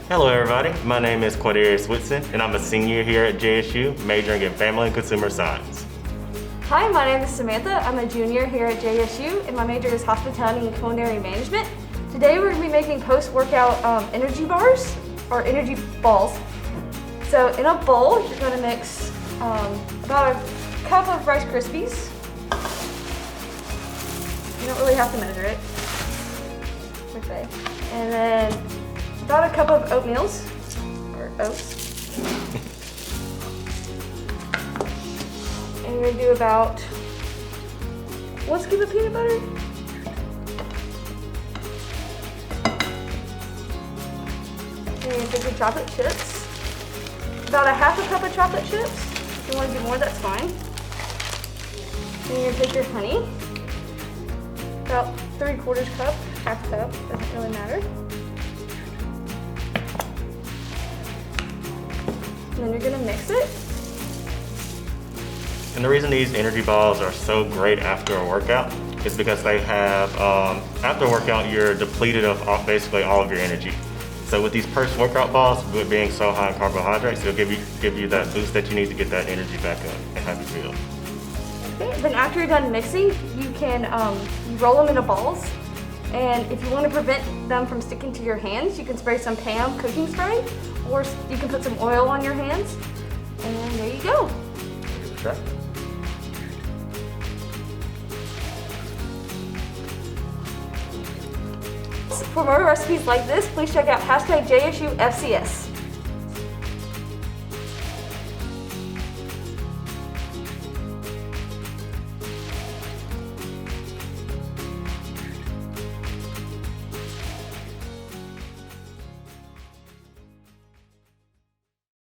Hello everybody, my name is Quadarius Whitson and I'm a senior here at JSU, majoring in Family and Consumer Science. Hi, my name is Samantha. I'm a junior here at JSU and my major is Hospitality and Culinary Management. Today we're going to be making post-workout energy bars, or energy balls. So in a bowl, you're going to mix about a cup of Rice Krispies. You don't really have to measure it. Okay. And then about a cup of oatmeals, or oats. And you're gonna do about 1 scoop of peanut butter. And you're gonna take your chocolate chips. About a half a cup of chocolate chips. If you want to do more, that's fine. And you're gonna take your honey. About 3/4 cup, half cup, doesn't really matter. And then you're gonna mix it. And the reason these energy balls are so great after a workout is because they have, after a workout, you're depleted of basically all of your energy. So with these post-workout balls, with being so high in carbohydrates, it'll give you that boost that you need to get that energy back up and have you feel. Okay, then after you're done mixing, you can you roll them into balls. And if you want to prevent them from sticking to your hands, you can spray some Pam cooking spray, or you can put some oil on your hands, and there you go. Sure. For more recipes like this, please check out #JSUFCS.